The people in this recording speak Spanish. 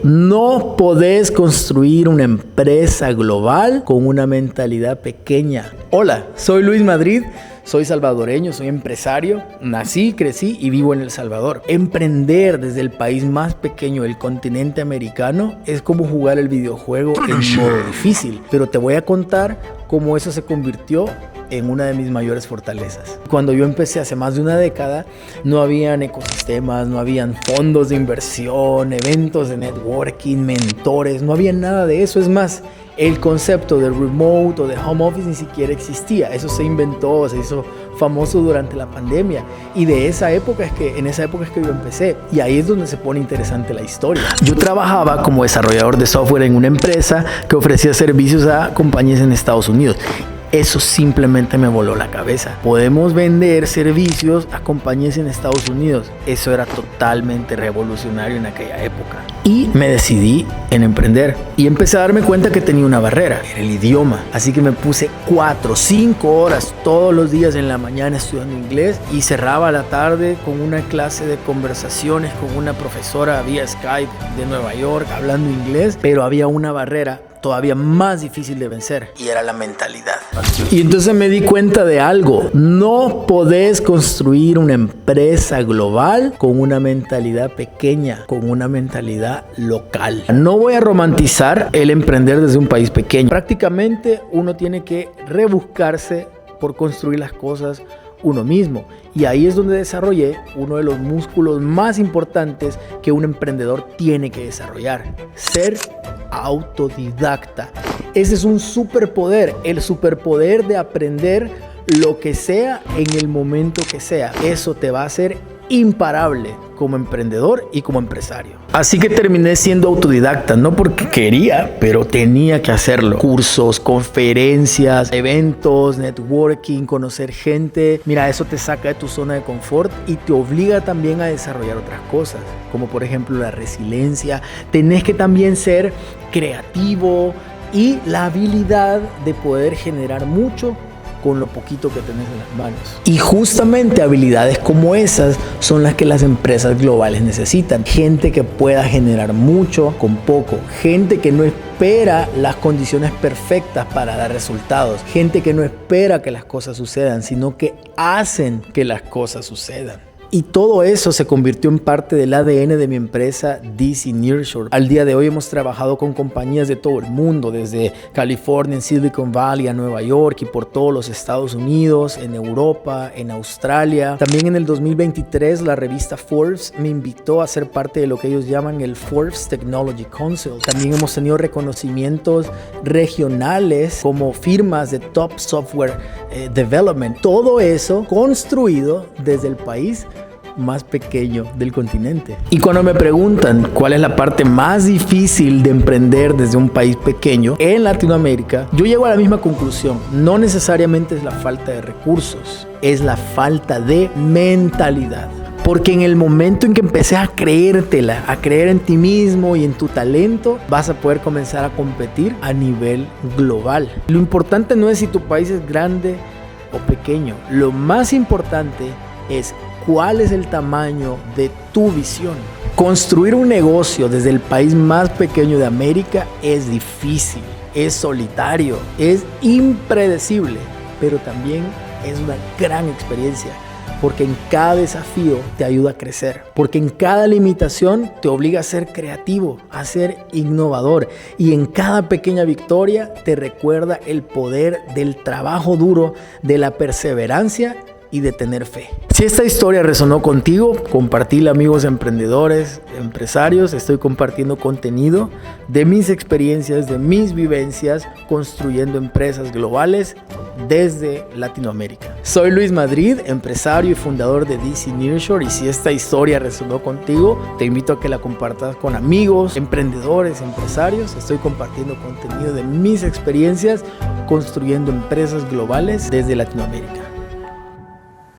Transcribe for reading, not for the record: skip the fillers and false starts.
No podés construir una empresa global con una mentalidad pequeña. Hola, soy Luis Madrid, soy salvadoreño, soy empresario, nací, crecí y vivo en El Salvador. Emprender desde el país más pequeño del continente americano es como jugar el videojuego en modo difícil, pero te voy a contar cómo eso se convirtió en una de mis mayores fortalezas. Cuando yo empecé hace más de una década, no habían ecosistemas, no habían fondos de inversión, eventos de networking, mentores, no había nada de eso. Es más, el concepto de remote o de home office ni siquiera existía. Eso se inventó, se hizo famoso durante la pandemia. Y en esa época es que yo empecé. Y ahí es donde se pone interesante la historia. Yo trabajaba como desarrollador de software en una empresa que ofrecía servicios a compañías en Estados Unidos. Eso simplemente me voló la cabeza. Podemos vender servicios a compañías en Estados Unidos. Eso era totalmente revolucionario en aquella época. Y me decidí en emprender. Y empecé a darme cuenta que tenía una barrera. Era el idioma. Así que me puse 4 o 5 horas todos los días en la mañana estudiando inglés. Y cerraba la tarde con una clase de conversaciones con una profesora vía Skype de Nueva York hablando inglés. Pero había una barrera todavía más difícil de vencer, y era la mentalidad. Y entonces me di cuenta de algo: no podés construir una empresa global con una mentalidad pequeña, con una mentalidad local. No voy a romantizar el emprender desde un país pequeño. Prácticamente uno tiene que rebuscarse por construir las cosas uno mismo, y ahí es donde desarrollé uno de los músculos más importantes que un emprendedor tiene que desarrollar: ser autodidacta. Ese es un superpoder, el superpoder de aprender lo que sea en el momento que sea. Eso te va a hacer imparable como emprendedor y como empresario. Así que terminé siendo autodidacta, no porque quería, pero tenía que hacerlo. Cursos, conferencias, eventos, networking, conocer gente. Mira, eso te saca de tu zona de confort y te obliga también a desarrollar otras cosas, como por ejemplo la resiliencia. Tenés que también ser creativo y la habilidad de poder generar mucho con lo poquito que tenés en las manos. Y justamente habilidades como esas son las que las empresas globales necesitan. Gente que pueda generar mucho con poco. Gente que no espera las condiciones perfectas para dar resultados. Gente que no espera que las cosas sucedan, sino que hacen que las cosas sucedan. Y todo eso se convirtió en parte del ADN de mi empresa DC Nearshore. Al día de hoy hemos trabajado con compañías de todo el mundo, desde California, en Silicon Valley, a Nueva York y por todos los Estados Unidos, en Europa, en Australia. También en el 2023 la revista Forbes me invitó a ser parte de lo que ellos llaman el Forbes Technology Council. También hemos tenido reconocimientos regionales como firmas de Top Software Development. Todo eso construido desde el país más pequeño del continente. Y cuando me preguntan cuál es la parte más difícil de emprender desde un país pequeño en Latinoamérica, yo llego a la misma conclusión. No necesariamente es la falta de recursos, es la falta de mentalidad. Porque en el momento en que empecé a creértela, a creer en ti mismo y en tu talento, vas a poder comenzar a competir a nivel global. Lo importante no es si tu país es grande o pequeño. Lo más importante es cuál es el tamaño de tu visión. Construir un negocio desde el país más pequeño de América es difícil, es solitario, es impredecible, pero también es una gran experiencia. Porque en cada desafío te ayuda a crecer. Porque en cada limitación te obliga a ser creativo, a ser innovador. Y en cada pequeña victoria te recuerda el poder del trabajo duro, de la perseverancia y de tener fe. Si esta historia resonó contigo, compartila, amigos emprendedores, empresarios. Estoy compartiendo contenido de mis experiencias, de mis vivencias, construyendo empresas globales desde Latinoamérica. Soy Luis Madrid, empresario y fundador de DC Nearshore, y si esta historia resonó contigo, te invito a que la compartas con amigos, emprendedores, empresarios. Estoy compartiendo contenido de mis experiencias construyendo empresas globales desde Latinoamérica.